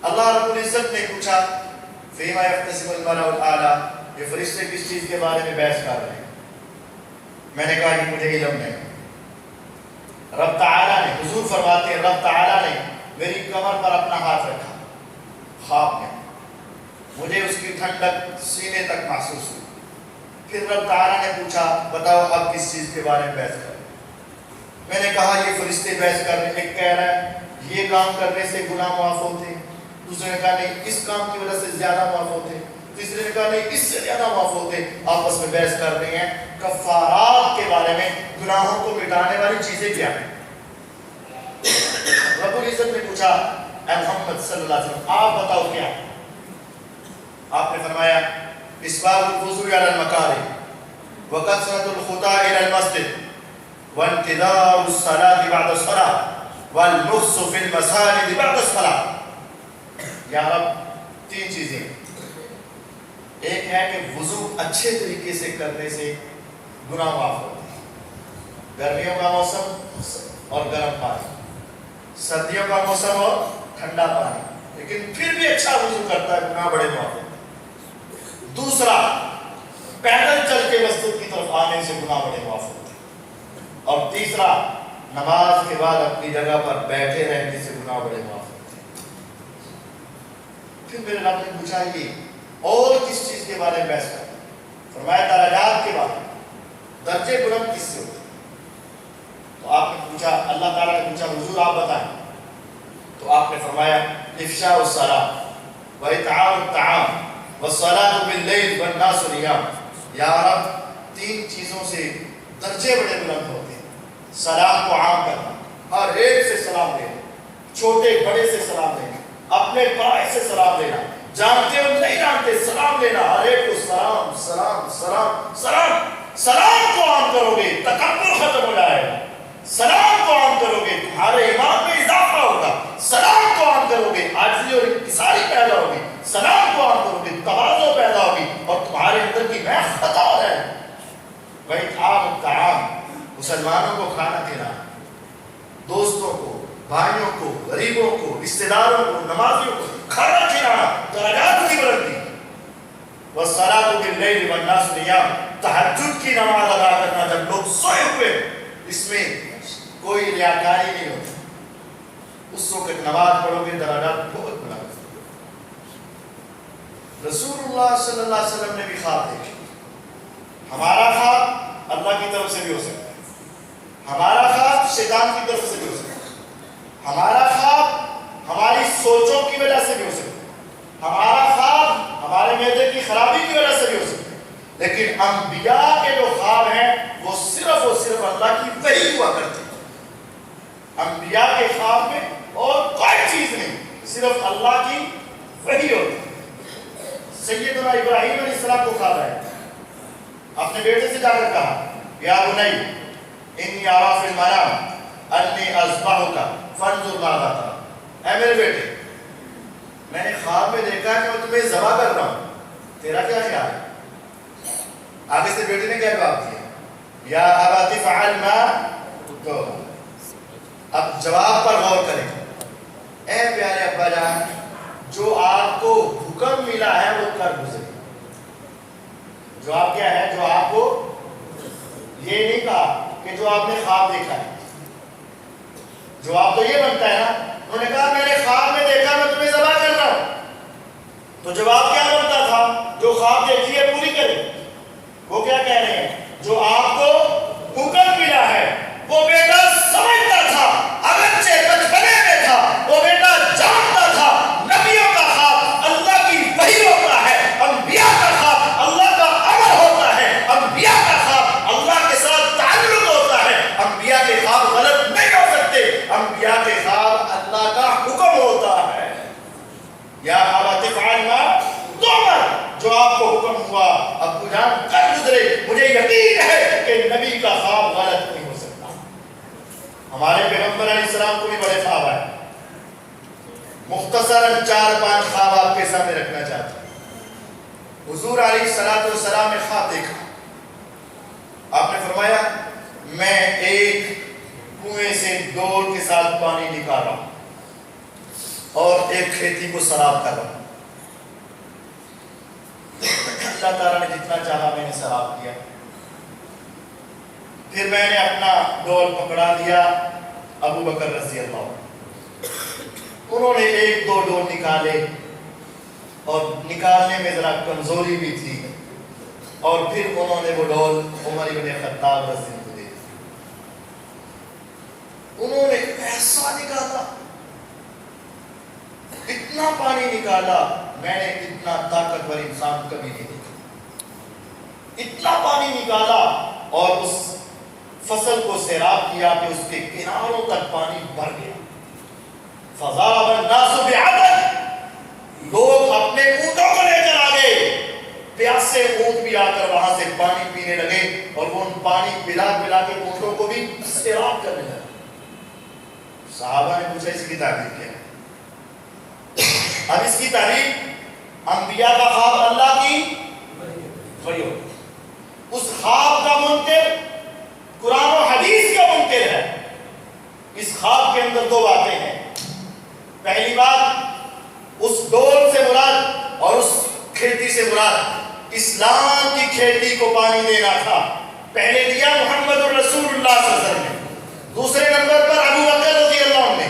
[SPEAKER 1] اللہ رب العزت نے پوچھا فیما یختصم الملأ الاعلیٰ، یہ فرشتے کس چیز کے بارے میں بحث کر رہے ہیں؟ میں نے کہا کہ مجھے علم نہیں۔ رب تعالیٰ نے، حضور فرماتے ہیں رب تعالیٰ نے میری کمر پر اپنا ہاتھ رکھا خواب میں، مجھے اس کی ٹھنڈک سینے تک محسوس ہوئی۔ پھر رب تعالیٰ نے پوچھا بتاؤ اب کس چیز کے بارے میں بحث کر رہے ہیں؟ میں نے کہا یہ فرشتے بحث کر رہے ہیں، ایک کہہ رہا ہے یہ کام کرنے سے گناہ معاف ہوتے، دوسرے نے کہا نہیں اس کام کی وجہ سے زیادہ معاف ہوتے، تیسرے نے کہا نہیں اس سے زیادہ معاف ہوتے۔ آپس میں بحث کر رہے ہیں کفارات کے بارے میں، گناہوں کو مٹانے والی چیزیں کیا ہیں۔ رب العزت نے پوچھا اے محمد صلی اللہ علیہ وسلم آپ بتاؤ کیا؟ آپ نے فرمایا اسباغ الوضوء علی المکارہ وکثرۃ الخطا الی المسجد وانتظار الصلاة بعد الصلاة والمکث فی المساجد بعد الصلاة۔ یا رب تین چیزیں، ایک ہے کہ وضو اچھے طریقے سے کرنے سے گناہ معاف ہوتے ہیں، گرمیوں کا موسم اور گرم پانی، سردیوں کا موسم اور ٹھنڈا پانی، لیکن پھر بھی اچھا وضو کرتا ہے گناہ بڑے معاف ہوتے ہیں۔ دوسرا پیدل چل کے مسجد کی طرف آنے سے گناہ بڑے معاف ہوتے ہیں، اور تیسرا نماز کے بعد اپنی جگہ پر بیٹھے رہنے سے گناہ بڑے معاف ہوتے ہیں۔ پھر میرے رب نے پوچھا یہ اور کس چیز کے بارے میں بحث کریں؟ فرمایا درجات کے بارے میں، درجے بلند کس سے ہوتے ہیں؟ تو آپ نے پوچھا، اللہ تعالیٰ نے پوچھا حضور آپ بتائیں، تو آپ نے فرمایا افشاء الصلاۃ واطعام الطعام والصلاۃ باللیل والناس نیام۔ یا رب تین چیزوں سے درجے بڑے بلند ہوتے ہیں، سلام کو عام کرنا، ہر ایک سے سلام لینا، چھوٹے بڑے سے سلام لینا، اپنے بڑے سے سلام لینا، جانتے ہو نہیں جانتے سلام لینا، ہر ایک کو سلام سلام سلام سلام۔ سلام کو عام کرو گے تکبر ختم ہو جائے گا، سلام کو عام کرو گے تمہارے ایمان میں اضافہ ہوگا، سلام کو عام کرو گے عاجزی اور انکساری پیدا ہوگی، سلام کو عام کرو گے تواضع پیدا ہوگی، اور تمہارے اندر کی میں خطا ہو جائے گی۔ وإطعام الطعام، مسلمانوں کو کھانا دینا، دوستوں کو، بھائیوں کو، غریبوں کو، رشتہ داروں کو، نمازیوں کو کھانا کھلانا، درجات کی بلندی۔ والصلاۃ باللیل والناس نیام، تہجد کی نماز ادا کرنا جب لوگ سوئے ہوئے، اس میں کوئی ریاکاری نہیں ہوتی، اس وقت نماز پڑھو گے درجات بہت بلند۔ رسول اللہ صلی اللہ علیہ وسلم نے بھی خواب دیکھے۔ ہمارا خواب اللہ کی طرف سے بھی ہو سکتا ہے، ہمارا خواب شیطان کی طرف سے بھی ہو سکتا ہے، ہمارا خواب ہماری سوچوں کی وجہ سے بھی ہو سکتا ہے، ہمارا خواب ہمارے معدے کی خرابی کی وجہ سے بھی ہو سکتا ہے، لیکن انبیاء کے جو خواب ہیں وہ صرف اور صرف اللہ کی وحی ہوا کرتے ہیں۔ انبیاء کے خواب میں اور کوئی چیز نہیں، صرف اللہ کی وحی ہوتی ہے۔ سیدنا ابراہیم علیہ السلام کو خواب آیا، اپنے بیٹے سے جا کر کہا یا بنی انی اری فی المنام انی اذبحک فانظر ماذا تری۔ اے میرے بیٹے میں نے خواب میں دیکھا کہ میں تمہیں ذبح کر رہا ہوں، تیرا کیا خیال ہے؟ آگے سے بیٹے نے کیا جواب دیا یا ابت افعل ما تؤمر۔ اب جواب پر غور کریں، اے پیارے ابا جان جو آپ کو حکم ملا ہے وہ کر گزرے۔ جواب کیا ہے؟ جو آپ کو، یہ نہیں کہا کہ جو آپ نے خواب دیکھا ہے، جواب تو یہ بنتا ہے نا، انہوں نے کہا میں نے خواب میں دیکھا میں تمہیں ذبح کر رہا ہوں، تو جواب کیا بنتا تھا؟ جو خواب دیکھی ہے پوری کرے۔ وہ کیا کہہ رہے ہیں؟ جو آپ کو حکم ملا ہے وہ بیٹا سمجھتا تھا، اگرچہ بچپنے میں تھا، وہ بیٹا جانتا تھا نبیوں کا خواب اللہ کی وحی ہوتا ہے، انبیاء کا خواب اللہ کا امر ہوتا ہے، انبیاء کا خواب اللہ کے ساتھ تعلق ہوتا ہے، انبیاء کے خواب غلط نہیں ہو سکتے، انبیاء کے خواب اللہ کا حکم ہوتا ہے۔ یا ابت افعل ما تؤمر، جو آپ کو حکم ہوا ابو جان کر گزرے۔ مجھے یقین ہے کہ نبی کا خواب غلط نہیں ہو سکتا۔ ہمارے پیغمبر علیہ السلام کو بھی بڑے خواب آئے، مختصراً 4-5 خواب آپ کے سامنے رکھنا چاہتا ہوں۔ حضور علیہ السلام نے خواب دیکھا، آپ نے فرمایا میں ایک کنویں سے ڈول کے ساتھ پانی نکال رہا ہوں اور ایک کھیتی کو سراب کر رہا ہوں۔ اللہ تعالیٰ نے جتنا چاہا میں نے ثواب کیا. پھر میں نے اپنا ڈول پکڑا دیا ابو بکر رضی اللہ عنہ. انہوں نے ایک دو ڈول نکالے اور نکالنے میں ذرا کمزوری بھی تھی, اور پھر انہوں نے وہ ڈول عمر بن خطاب رضی اللہ عنہ کو دے دی. انہوں نے ایسا نکالا, اتنا پانی نکالا, میں نے اتنا طاقتور انسان کبھی نہیں دیکھا. اتنا پانی نکالا اور اس فصل کو سیراب کیا کہ اس کے کناروں تک پانی بھر گیا. فَذَهَبَ النَّاسُ بِعَدَدٍ, لوگ اپنے اونٹوں کو لے کر آ گئے. پیاسے اونٹ بھی آ کر وہاں سے پانی پینے لگے, اور وہ پانی پلا پلا کے اونٹوں کو بھی سیراب کرنے لگا. صحابہ نے پوچھا اس کی تعبیر کیا ہے؟ اب اس کی تعبیر انبیاء کا خواب اللہ کی وحی ہو. اس خواب کا منکر قرآن و حدیث کا منکر ہے. اس خواب کے اندر دو باتیں ہیں. پہلی بات, اس ڈول سے مراد اور اس کھیتی سے مراد اسلام کی کھیتی کو پانی دینا تھا. پہلے دیا محمد الرسول اللہ صلی اللہ علیہ وسلم نے, دوسرے نمبر پر ابو بکر رضی اللہ عنہ نے,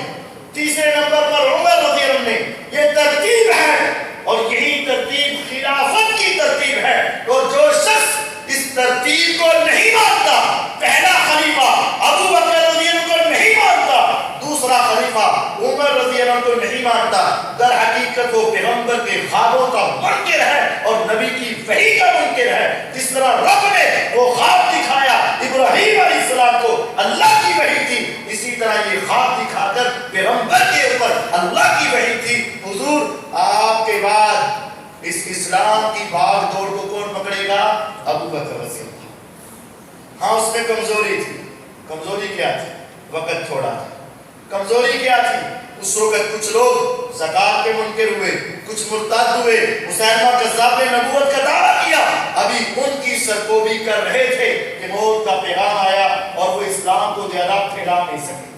[SPEAKER 1] تیسرے نمبر پر عمر رضی اللہ عنہ نے. یہ ترتیب ہے, اور یہی ترتیب خلافت کی ترتیب ہے. اور جو شخص اس ترتیب کو نہیں مانتا, پہلا خلیفہ ابو بکر رضی اللہ عنہ کو نہیں مانتا, دوسرا خلیفہ عمر رضی اللہ عنہ کو نہیں مانتا, در حقیقت وہ پیغمبر کے خوابوں کا منکر ہے اور نبی کی وحی کا منکر ہے. جس طرح رب نے وہ خواب دکھایا ابراہیم علیہ السلام کو اللہ کی وحی تھی, اسی طرح یہ خواب دکھا کر پیغمبر کے اوپر اللہ کی وحی تھی. حضور آپ کے بعد اس اسلام کی بھاگ دوڑ کو کون پکڑے گا؟ ابو بکر رضی اللہ. ہاں اس میں کمزوری تھی. کمزوری کیا تھی؟ وقت تھوڑا تھا. کمزوری کیا تھی؟ اس وقت کچھ لوگ زکات کے منکر ہوئے, کچھ مرتد ہوئے, مسیلمہ کذاب نے نبوت کا دعویٰ کیا, ابھی ان کی سرکوبی کر رہے تھے کہ موت کا پیغام آیا اور وہ اسلام کو زیادہ پھیلا نہیں سکے.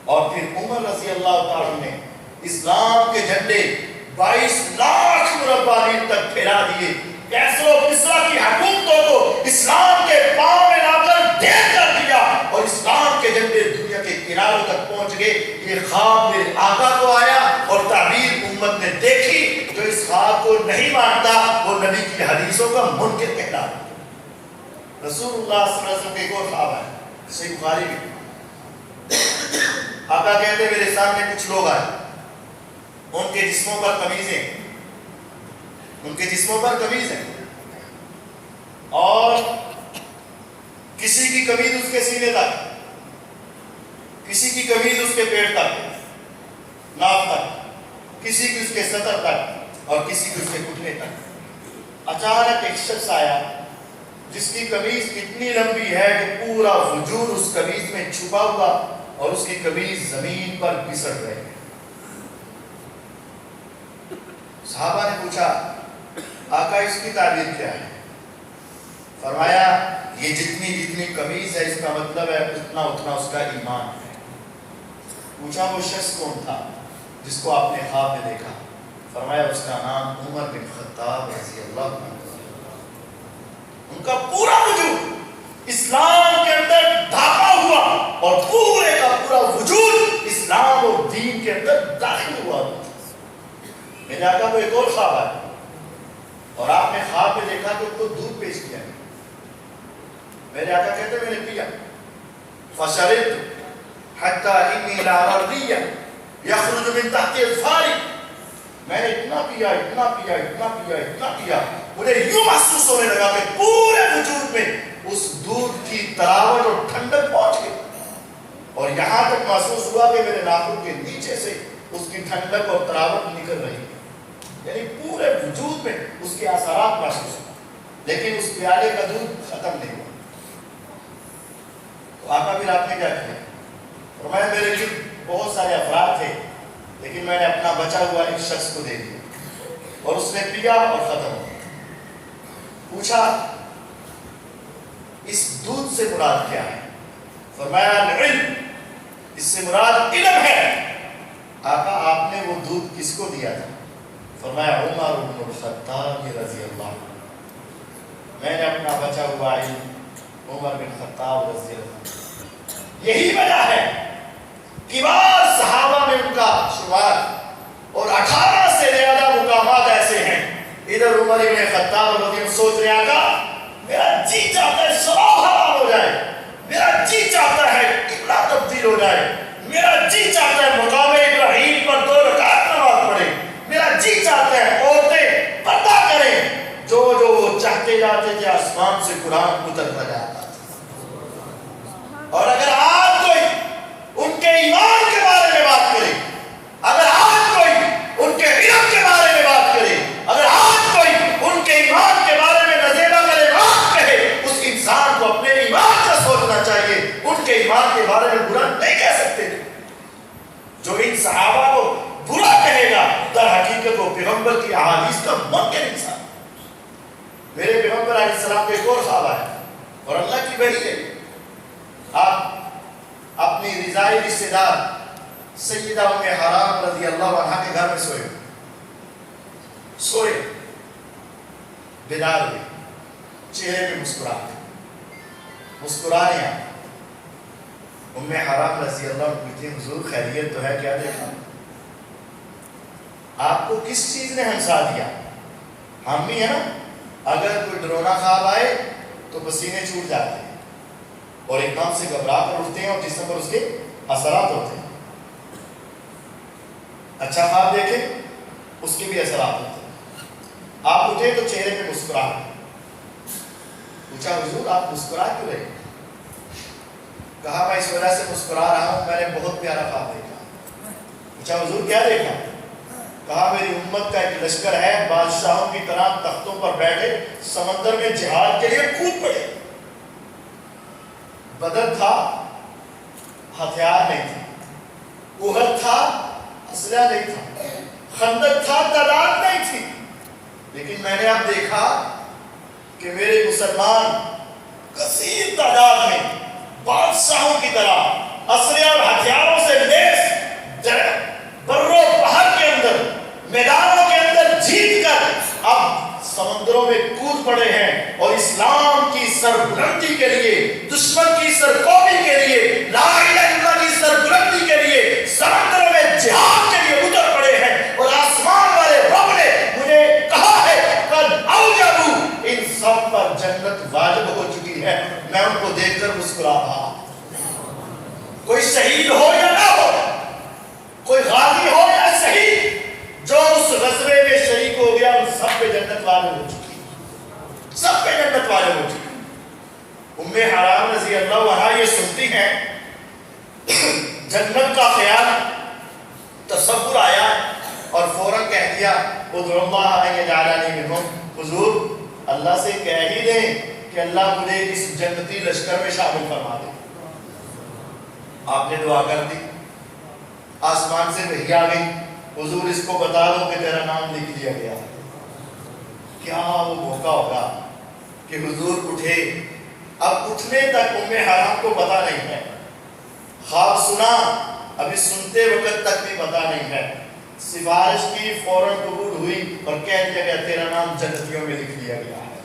[SPEAKER 1] اور پھر عمر رضی اللہ تعالیٰ نے اسلام کے جھنڈے 22 لاکھ مربع میل تک پھیلا دیے. کیسر و کسریٰ کی حکومتوں کو اسلام کے پاؤں میں لا کر ڈھیر کر دیا, اور اسلام کے جھنڈے دنیا کے کناروں تک پہنچ گئے. یہ خواب میرے آقا کو آیا اور تعبیر امت نے دیکھی. جو اس خواب کو نہیں مانتا وہ نبی کی حدیثوں کا منکر کہلاتا. رسول اللہ صلی اللہ علیہ وسلم کے ایک اور خواب ہے, صحیح بخاری میں. آقا کہتے ہیں میرے سامنے کچھ لوگ آئے, ان کے جسموں پر قمیضیں, ان کے جسموں پر قمیض ہیں, اور کسی کی قمیض اس کے سینے تک, کسی کی قمیض اس کے پیٹ تک, ناف تک, کسی کی اس کے سطر تک, اور کسی کی اس کے گھٹنے تک. اچانک ایک شخص آیا جس کی قمیض اتنی لمبی ہے کہ پورا وجود اس قمیض میں چھپا ہوا, اور اس کی قمیض زمین پر گھسڑ رہی ہے. صحابہ نے پوچھا آقا اس کی تعبیر کیا ہے؟ فرمایا یہ جتنی جتنی قمیض ہے اس کا مطلب ہے اتنا اتنا اس کا ایمان ہے. پوچھا وہ شخص کون تھا جس کو آپ نے خواب میں دیکھا؟ فرمایا اس کا نام عمر بن خطاب رضی اللہ عنہ. ان کا پورا وجود اسلام کے اندر ڈھانپا ہوا, اور پورے کا پورا وجود اسلام اور دین کے اندر داخل ہوا. میرے آقا کو ایک اور خواب آیا, اور آپ نے خواب میں دیکھا کہ ان کو دودھ پیش کیا. میرے آقا کہتے میں نے پیا, فشربت حتی انی لاردیہ یخرج من تحت اظفاری. میں نے اتنا پیا اتنا پیا اتنا پیا اتنا پیا, مجھے یوں محسوس ہونے لگا کہ پورے وجود میں اس دودھ کی تراوٹ اور ٹھنڈک پہنچ گئی, اور یہاں تک محسوس ہوا کہ میرے ناخن کے نیچے سے اس کی ٹھنڈک اور تراوٹ نکل رہی ہے. یعنی پورے وجود میں اس کے اثرات محسوس ہوئے, لیکن اس پیالے کا دودھ ختم نہیں ہوا. تو آقا پھر آپ نے کیا کیا؟ فرمایا میرے لیے بہت سارے افراد تھے, لیکن میں نے اپنا بچا ہوا ایک شخص کو دے دیا, اور اس نے پیا اور ختم ہو. پوچھا اس دودھ سے مراد کیا ہے؟ فرمایا العلم, اس سے مراد علم ہے. آقا آپ نے وہ دودھ کس کو دیا تھا؟ فرمایا عمر بن الخطاب رضی اللہ عنہ، میں نے اپنا بچا ہوا علم عمر بن خطاب رضی اللہ عنہ. یہی وجہ ہے کہ بعض صحابہ میں ان کا شمار اور 18 سے زیادہ مقامات ایسے ہیں. ادھر عمر بن خطاب رضی اللہ عنہ سوچ رہا تھا میرا جی چاہتا ہے سراغ حرام ہو جائے، میرا جی چاہتا ہے قبلہ تبدیل ہو جائے، میرا جی چاہتا ہے مقام ابراہیم پر 2 رکعت نماز پڑھے، میرا جی چاہتا ہے عورتیں پردہ کریں. جو وہ چاہتے جاتے تھے آسمان سے قرآن اترتا جاتا تھا. اور اگر آج کوئی ان کے ایمان کے بارے میں بات کرے، اگر آج کوئی ان کے علم کے بارے میں بات کرے، اگر آج کوئی ان کے ایمان کے بارے میں نزیبہ کرے بات کہے، اس انسان کو اپنے ایمان کا سوچنا چاہیے. ان کے ایمان کے بارے میں برا نہیں کہہ سکتے. جو ان صحابہ کو برا کہے گا در حقیقت وہ پیغمبر کی احادیث کا منکر انسان. میرے پیغمبر علیہ السلام کے ایک اور خواب ہے اور اللہ کی وحی ہے. آپ اپنی رضائی رشتہ دار سیدہ ام حرام رضی اللہ عنہا کے گھر میں سوئے بیدار ہوئے، چہرے پہ مسکرانے آئے. ام حرام رضی اللہ عنہ پوچھتی حضور خیریت تو ہے؟ کیا دیکھا آپ کو کس چیز نے ہنسا دیا؟ ہم بھی ہے نا، اگر کوئی ڈرونا خواب آئے تو پسینے چھوٹ جاتے ہیں اور ایک دم سے گھبرا کر اٹھتے ہیں اور جسم پر اس کے اثرات ہوتے ہیں. اچھا خواب دیکھیں اس کے بھی اثرات ہوتے ہیں. آپ اٹھے تو چہرے پہ مسکراہٹ. پوچھا حضور آپ مسکرا کیوں رہے؟ کہا میں اس وجہ سے مسکرا رہا ہوں میں نے بہت پیارا خواب دیکھا. پوچھا حضور کیا دیکھا؟ کہا میری امت کا ایک لشکر ہے بادشاہوں کی طرح تختوں پر بیٹھے سمندر میں جہاد کے لیے کود پڑے. بدر تھا ہتھیار نہیں تھے، احد تھا اسلحہ نہیں تھا، خندق تھا تعداد نہیں تھی، لیکن میں نے اب دیکھا کہ میرے مسلمان کثیر تعداد میں بادشاہوں کی طرح اسلحے اور ہتھیاروں سے لیس برو بحر کے اندر میدانوں کے اندر جیت کر اب سمندروں میں کود پڑے ہیں اور اسلام کی سربلندی کے لیے، دشمن کی سرکوبی کے لیے، لا الہ الا اللہ کی سربلندی کے لیے سمندروں میں جہاد کے لیے اتر پڑے ہیں. اور آسمان والے رب نے مجھے کہا ہے قد اوجبوا، ان سب پر جنت واجب ہو چکی ہے. میں ان کو دیکھ کر مسکرا رہا. کوئی شہید ہو یا نہ ہو، کوئی غازی ہو یا شہید، جو اس غزوے میں شریک ہو گیا ان سب پہ جنت واجب ہو چکی، سب پہ جنت واجب ہو چکی. ام حرام رضی اللہ عنہا یہ سنتی ہیں، جنت کا خیال تصور آیا اور فوراً کہہ دیا ادعو اللہ ان یجعلنی منہم. حضور اللہ سے کہہ ہی دیں کہ اللہ مجھے اس جنتی لشکر میں شامل فرما دے. آپ نے دعا کر دی، آسمان سے وحی آ گئی، حضور اس کو بتا دو کہ تیرا نام لکھ لیا گیا. کیا وہ موقع ہوگا کہ حضور اٹھے. اب اٹھنے تک ام حرام کو پتا نہیں ہے، خواب سنا ابھی سنتے وقت تک بھی پتا نہیں ہے. سفارش کی فوراً قبول ہوئی اور کہہ دیا گیا تیرا نام جنتیوں میں لکھ لیا گیا ہے.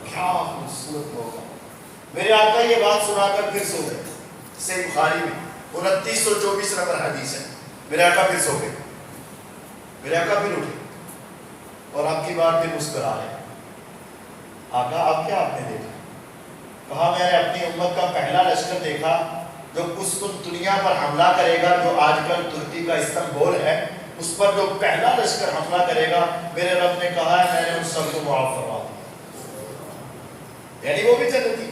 [SPEAKER 1] کیا خوبصورت موقع. میرے آقا یہ بات سنا کر پھر سو گئے. صحیح بخاری میں 2924 نمبر حدیث ہے. میرے آقا پھر سو گئے. میرے آقا پھر اٹھے اور آپ کی بات پہ مسکرا رہے. آقا اب کیا آپ نے دیکھا؟ کہا میں نے اپنی امت کا پہلا لشکر دیکھا جو قسطنطنیہ پر حملہ کرے گا، جو آج کل ترکی کا استنبول ہے، اس پر جو پہلا لشکر حملہ کرے گا میرے رب نے کہا ہے میں نے ان سب کو معاف فرما دیا. یعنی وہ بھی جنتی.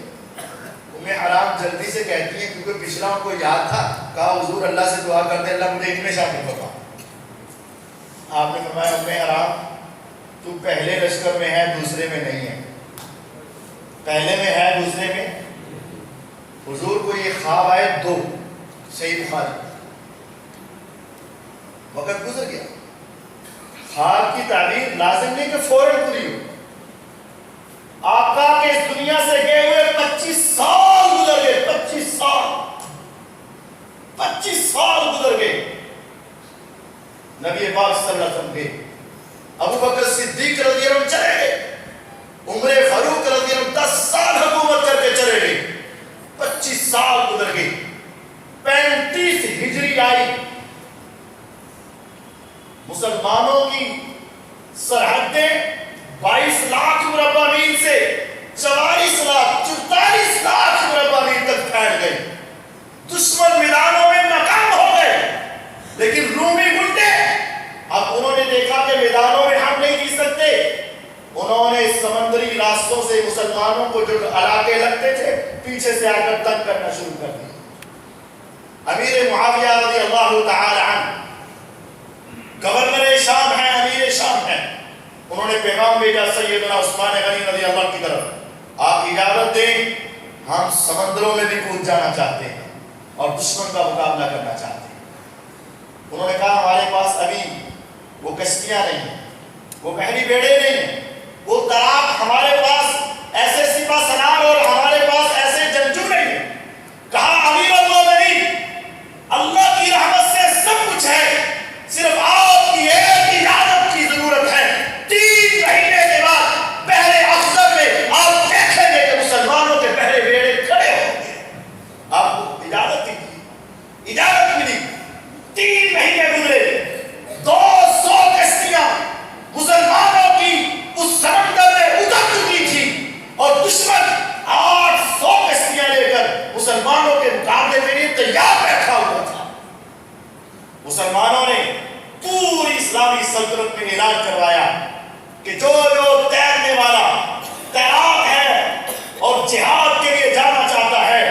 [SPEAKER 1] ام حرام جلدی سے کہتی ہیں کیونکہ پچھلا ان کو یاد تھا. کہا حضور اللہ سے دعا کر دے اللہ مجھے اتنے شامل فرما. آپ نے فرمایا ام حرام تو پہلے لشکر میں ہے دوسرے میں نہیں ہے. پہلے میں ہے دوسرے میں. حضور کو یہ خواب آئے 2. صحیح بخاری. وقت گزر گیا. خواب کی تعبیر لازم نہیں کہ فوراً پوری ہو. آقا کے اس دنیا سے گئے ہوئے 25 سال گزر گئے. 25 سال گزر گئے. نبی پاک صلی اللہ علیہ وسلم کے ابو بکر صدیق رضی اللہ عنہ چلے گئے، عمر فاروق رضی اللہ عنہ 10 سال حکومت کر کے چلے گئے، 25 سال گزر گئے، 35 ہجری آئی، مسلمانوں کی سرحدیں 22 لاکھ مربع میل سے 44 لاکھ 44 لاکھ مربع میل تک پھیل گئے، دشمن میدانوں میں ناکام ہو گئے، لیکن رومی الٹے اب انہوں نے دیکھا کہ میدانوں میں ہم نہیں جیت سکتے، انہوں نے سمندری راستوں سے مسلمانوں کو جو علاقے لگتے تھے پیچھے سے آ کر تنگ کرنا شروع کر دیا۔ امیر معاویہ رضی اللہ تعالی عنہ گورنر شام ہے، امیر شام ہے، انہوں نے پیغام بھیجا سیدنا عثمان غنی رضی اللہ کی طرف، آپ اجازت دیں ہم سمندروں میں بھی کود جانا چاہتے ہیں اور دشمن کا مقابلہ کرنا چاہتے ہیں۔ انہوں نے کہا ہمارے پاس ابھی وہ کشتیاں نہیں ہیں، وہ بحری بیڑے نہیں ہیں، وہ تالاب، ہمارے پاس ایسے سپہ سالار اور ہمارے پاس ایسے جنگجو نہیں ہیں۔ کہا امیر المومنین اللہ کی رحمت سے سب کچھ ہے، صرف آپ کی ایک اجازت کی ضرورت ہے، 3 مہینے کے بعد بحر افضل میں آپ دیکھیں گے کہ مسلمانوں کے بحری بیڑے کھڑے ہوں گے۔ آپ کو اجازت دی، اجازت ملی، 3 مہینے گزرے، 200 کشتیاں مسلمانوں کی اس سمندر میں اتر چکی تھی اور دشمن 800 کشتیاں لے کر مسلمانوں کے مقابلے کے لیے تیار بیٹھا ہوا تھا۔ مسلمانوں نے پوری اسلامی سلطنت میں اعلان کروایا کہ جو تیرنے والا تیراک ہے اور جہاد کے لیے جانا چاہتا ہے،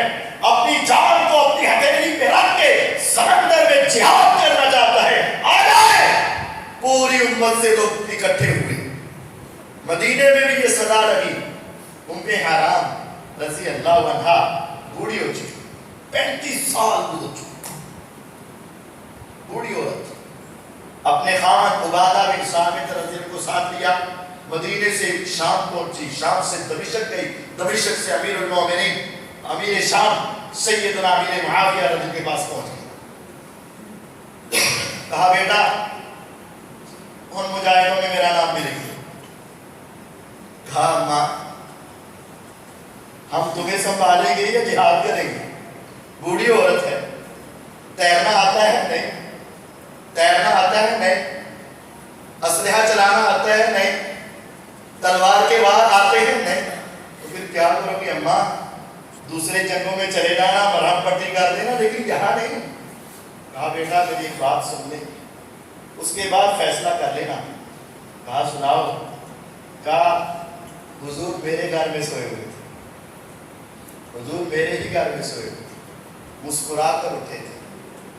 [SPEAKER 1] اپنی جان کو اپنی ہتھیلی پہ رکھ کے سمندر میں جہاد کرنا چاہتا ہے، آ جائے۔ پوری امت سے لوگ اکٹھے ہوئے، مدینے میں بھی یہ صدا لگی۔ حرام رضی اللہ عنہا بوڑھی ہو چکی، 35 سال گزر چکی، بوڑھی عورت، اپنے خان عبادہ بن صامت رضی اللہ کو ساتھ لیا، مدینے سے شام پہنچی، شام سے دمشق گئی، دمشق سے امیر المومنین امیر شام سیدنا امیر معاویہ رضی اللہ کے پاس پہنچ گئی۔ کہا بیٹا ان مجاہدوں میں میرا نام بھی لکھ دو۔ کہا ماں ہم تمہیں سنبھالیں گے یا جہاد کریں گے؟ بوڑھی عورت ہے، تیرنا آتا ہے نہیں، تیرنا آتا ہے نہیں، اسلحہ چلانا آتا ہے نہیں، تلوار کے وار آتے ہیں نہیں، تو پھر کیا کرو گی اماں؟ دوسرے جنگوں میں چلے جانا، مرہم پٹی کر دینا، لیکن یہاں نہیں۔ کہا بیٹا میری ایک بات سن لے، اس کے بعد فیصلہ کر لینا۔ کہا سناؤ۔ کہا حضور میرے گھر میں سوئے ہوئے تھے، حضور میرے ہی گھر میں سوئے ہوئے تھے، مسکرا کر اٹھے تھے،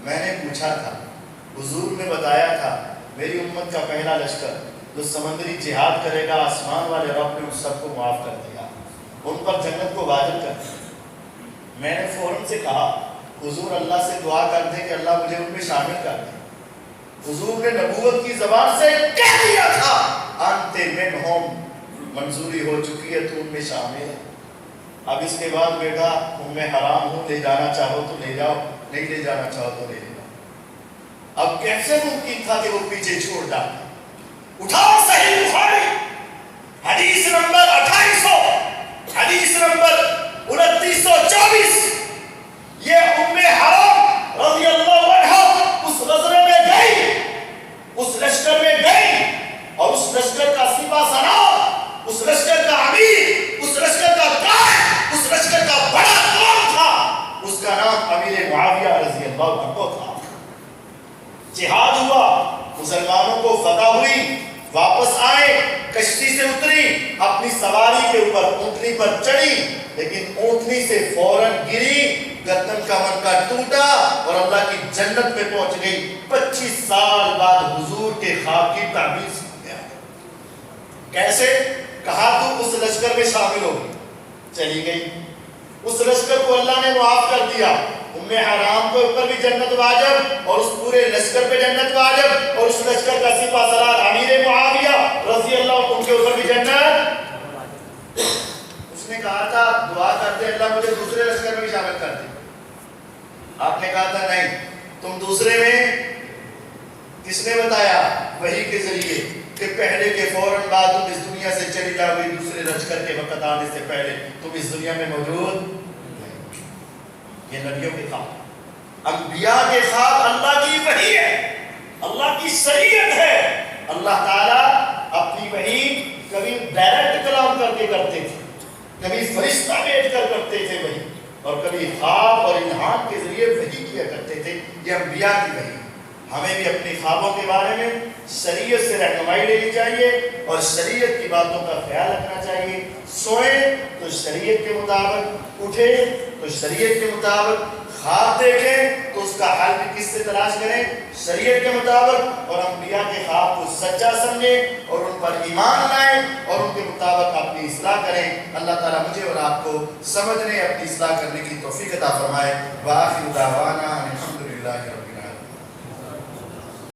[SPEAKER 1] میں نے پوچھا تھا، حضور نے بتایا تھا میری امت کا پہلا لشکر جو سمندری جہاد کرے گا، آسمان والے رب نے ان سب کو معاف کر دیا، ان پر جنت کو واجب کر دیا۔ میں نے فوراً سے کہا حضور اللہ سے دعا کر دیں کہ اللہ مجھے ان میں شامل کر دے۔ حضور نے نبوت کی زبان سے کہہ دیا تھا انت منہم، منظوری ہو چکی ہے، تو ان میں شامل ہے۔ اب اس کے بعد بیٹا تم میں حرام ہوں، لے جانا چاہو تو لے جاؤ، نہیں لے جانا چاہو تو لے جاؤ۔ اب کیسے ممکن تھا کہ وہ پیچھے چھوڑ ڈالے؟ اٹھاؤ صحیح بخاری حدیث نمبر 2800، حدیث نمبر 2924، یہ ام حرام رضی اللہ عنہا اس غزوے میں گئی، اس لشکر میں گئی، اور اس لشکر کا سپہ سالار، اس لشکر کا امیر، اس لشکر کا قائد، اس لشکر کا بڑا کون تھا؟ اس کا نام امیر معاویہ رضی اللہ عنہ تھا۔ جہاد ہوا، مسلمانوں کو فتح ہوئی، واپس آئے، کشتی سے اتری، اپنی سواری کے اوپر اونٹنی پر چڑھی، لیکن اونٹنی سے فوراً گری، گردن کا منکا ٹوٹا اور اللہ کی جنت میں پہنچ گئی۔ 25 سال بعد حضور کے خواب کی تعبیر سن گیا۔ کیسے؟ کہا تو اس لشکر میں شامل ہوگی، چلی گئی، اس لشکر کو اللہ نے معاف کر دیا۔ ام حرام کے اوپر بھی جنت واجب اور اس پورے لشکر پہ جنت واجب، اور اس لشکر کا سپہ سالار امیر معاویہ رضی اللہ عنہ ان کے اوپر بھی جنت۔ اس نے کہا تھا دعا کرتے اللہ مجھے دوسرے لشکر میں بھی شامل کر دے۔ آپ نے کہا تھا نہیں، تم دوسرے میں، کس نے بتایا؟ وحی کے ذریعے کہ پہلے کے فوراً بعد تم اس دنیا سے چلی جاؤ گی، دوسرے رچ کر کے وقت آنے سے پہلے تم اس دنیا میں موجود نہیں۔ یہ نبیوں کے خواب، انبیاء کے خواب اللہ کی وحی ہے، اللہ کی شریعت ہے۔ اللہ تعالیٰ اپنی وحی کبھی ڈائریکٹ کلام کر کے کرتے تھے، کبھی فرشتہ بھیج کر کرتے تھے وحی، اور کبھی خواب اور الہام کے ذریعے وحی کیا کرتے تھے۔ یہ انبیاء کی وحی۔ ہمیں بھی اپنے خوابوں کے بارے میں شریعت سے رہنمائی لینی چاہیے اور شریعت کی باتوں کا خیال رکھنا چاہیے۔ سوئیں تو شریعت کے مطابق، اٹھیں تو شریعت کے مطابق، خواب دیکھیں تو اس کا حل بھی کس سے تلاش کریں؟ شریعت کے مطابق، اور انبیاء کے خواب کو سچا سمجھیں اور ان پر ایمان لائیں اور ان کے مطابق اپنی اصلاح کریں۔ اللہ تعالیٰ مجھے اور آپ کو سمجھنے، اپنی اصلاح کرنے کی توفیق عطا فرمائے۔ وآخر دعوانا الحمدللہ رب